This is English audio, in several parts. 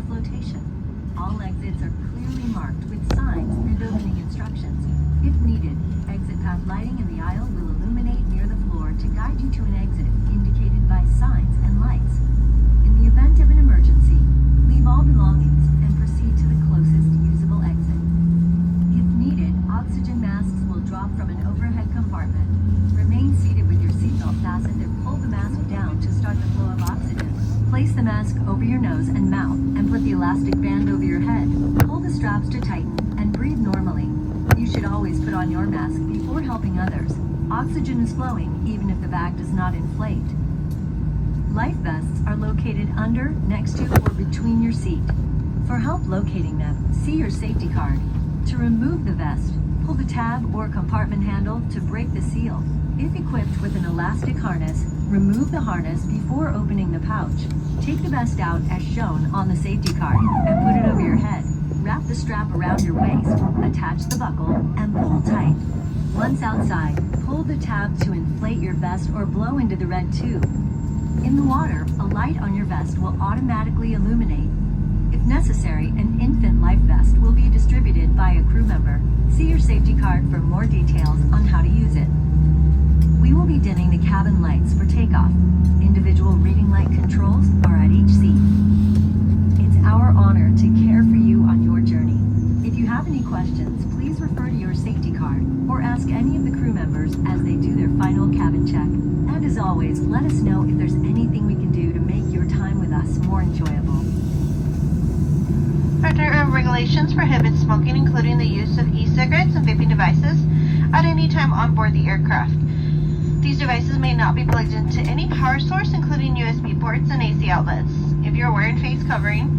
flotation. All exits are clearly marked with signs and opening instructions. If needed, exit path lighting in the aisle will illuminate near the floor to guide you to an exit indicated by signs and lights. In the event of an emergency, leave all belongings and proceed to the closest usable exit. If needed, oxygen masks will drop from an overhead compartment. Remain seated with your seatbelt fastened and pull the mask down to start the flow of oxygen. Place the mask over your nose and mouth and put the elastic band over your head. Pull the straps to tighten and breathe normally. You should always put on your mask before helping others. Oxygen is flowing even if the bag does not inflate. Life vests are located under, next to, or between your seat. For help locating them, see your safety card. To remove the vest, pull the tab or compartment handle to break the seal. If equipped with an elastic harness, remove the harness before opening the pouch. Take the vest out as shown on the safety card and put it over your head. Wrap the strap around your waist, attach the buckle, and pull tight. Once outside, pull the tab to inflate your vest or blow into the red tube. In the water, a light on your vest will automatically illuminate. If necessary, an infant life vest will be distributed by a crew member. See your safety card for more details on how to use it. We will be dimming the cabin lights for takeoff. Individual reading light controls are at each seat. It's our honor to care for you on your journey. If you have any questions, please refer to your safety card or ask any of the crew members as they do their final cabin check. And as always, let us know if there's anything we can do to make your time with us more enjoyable. Federal regulations prohibit smoking, including the use of e-cigarettes and vaping devices, at any time on board the aircraft. These devices may not be plugged into any power source, including USB ports and AC outlets. If you're wearing face covering,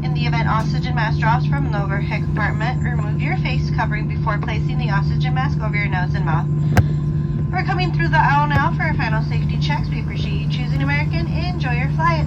in the event oxygen mask drops from an overhead compartment, remove your face covering before placing the oxygen mask over your nose and mouth. We're coming through the aisle now for our final safety checks. We appreciate you choosing American. Enjoy your flight.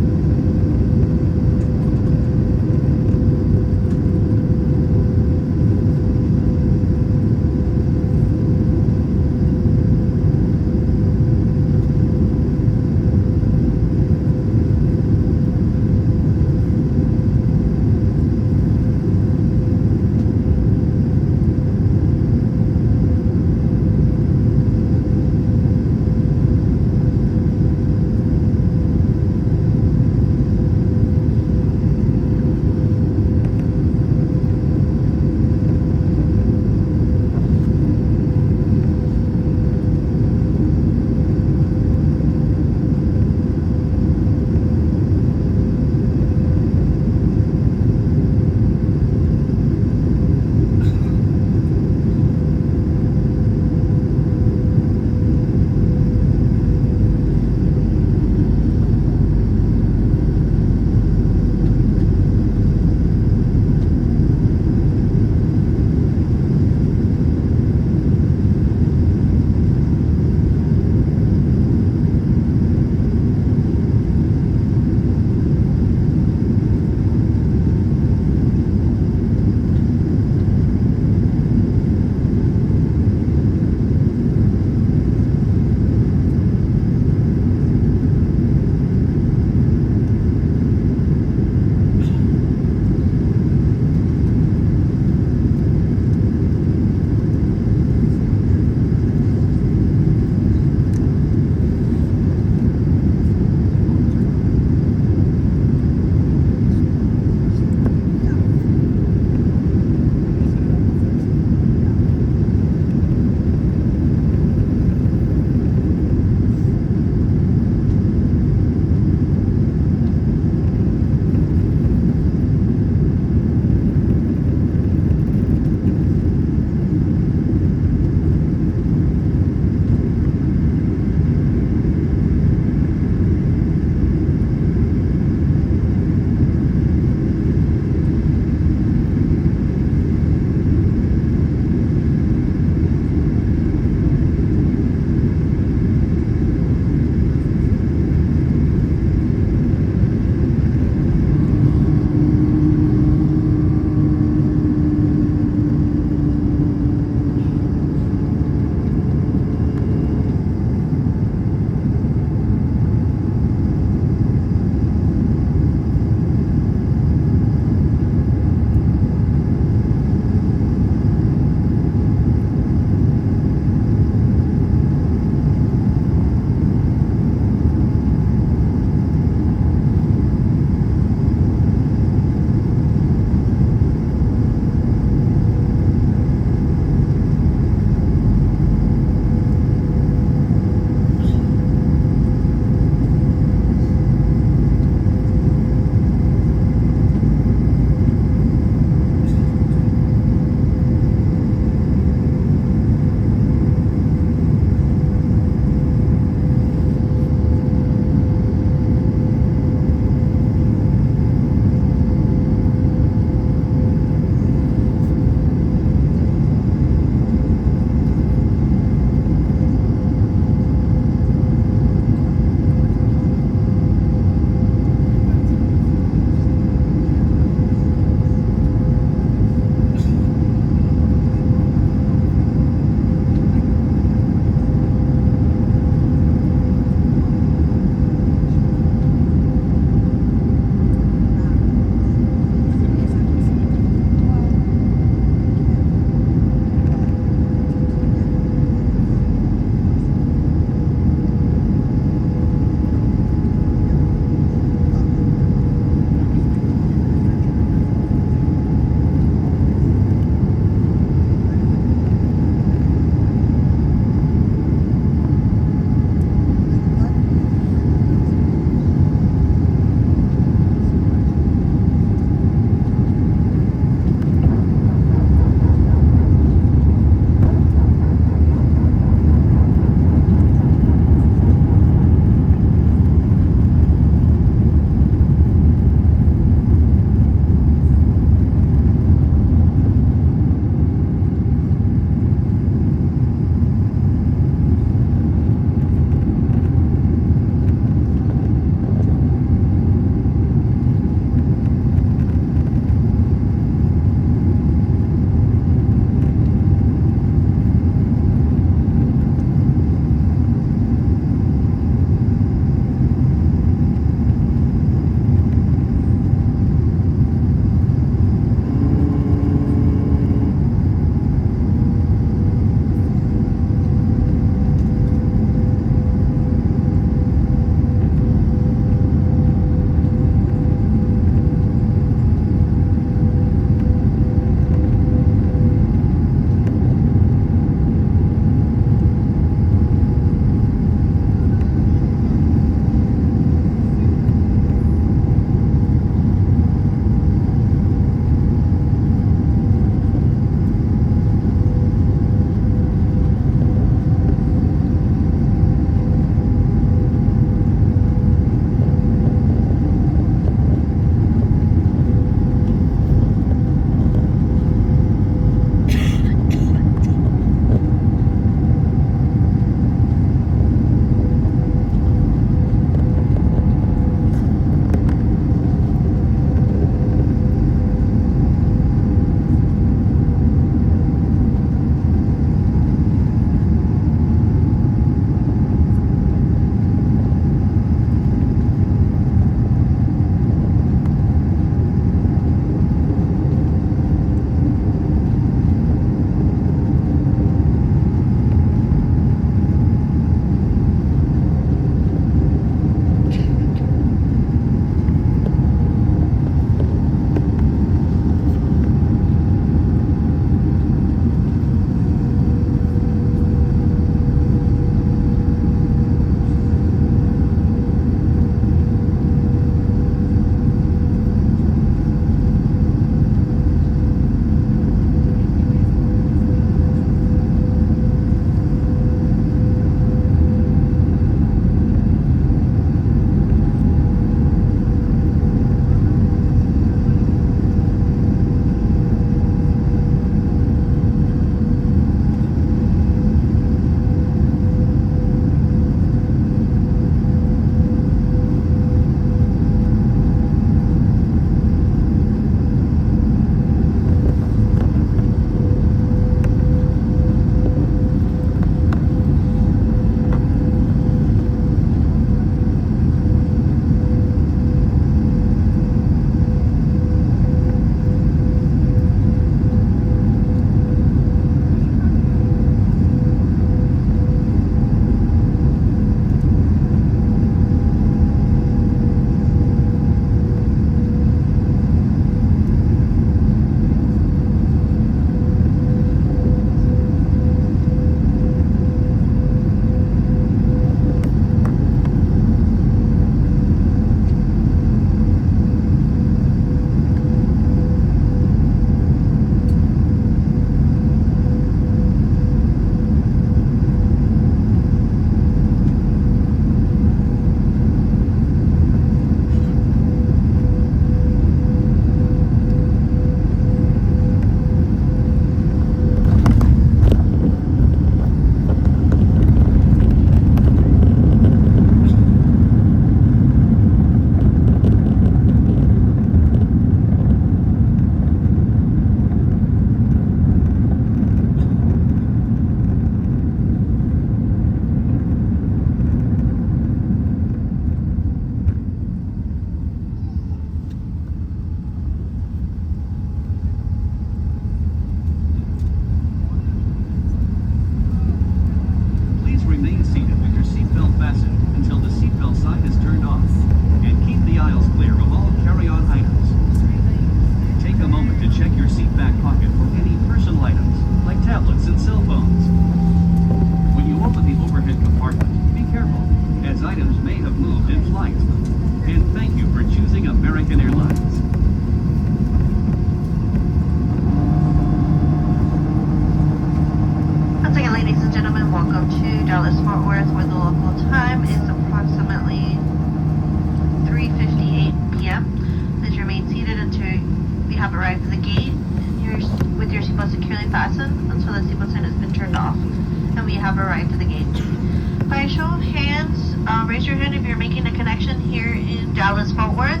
have arrived at the gate. You're with your seatbelt securely fastened until the seatbelt sign has been turned off, and we have arrived at the gate. By show of hands, raise your hand if you're making a connection here in Dallas-Fort Worth.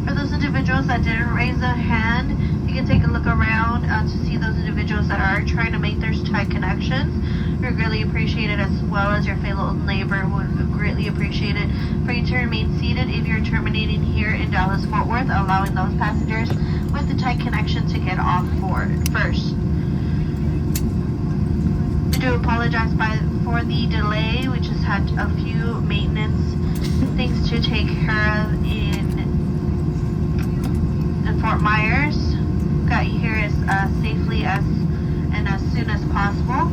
For those individuals that didn't raise a hand, you can take a look around to see those individuals that are trying to make their tie connections. We're greatly appreciated, as well as your fellow neighbor would greatly appreciate it for you to remain seated if you're terminating here in Dallas-Fort Worth, allowing those passengers with the tie connection to get off first. We do apologize for the delay. We just had a few maintenance things to take care of in Fort Myers. Got you here as safely and as soon as possible.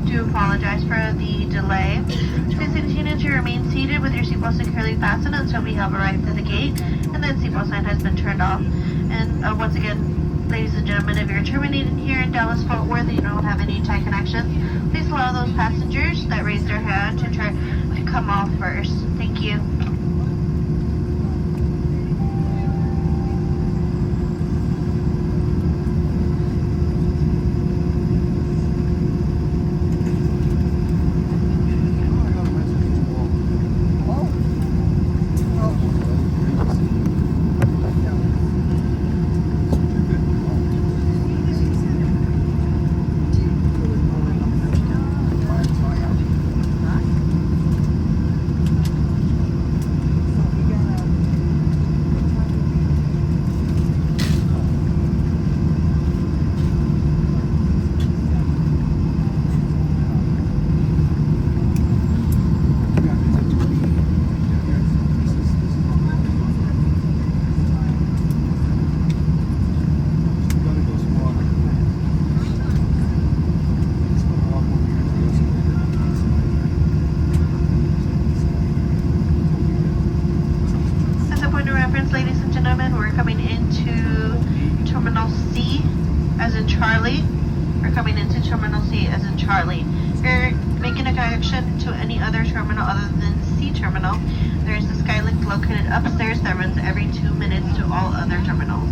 Do apologize for the delay. Please continue to remain seated with your seatbelt securely fastened until we have arrived at the gate and that seatbelt sign has been turned off. And once again, ladies and gentlemen, if you're terminating here in Dallas-Fort Worth and you don't have any tie connections, please allow those passengers that raised their hand to try to come off first. Thank you. Ladies and gentlemen, we're coming into Terminal C as in Charlie. We're coming into Terminal C as in Charlie. If you're making a connection to any other terminal other than C terminal, there's a Skylink located upstairs that runs every 2 minutes to all other terminals.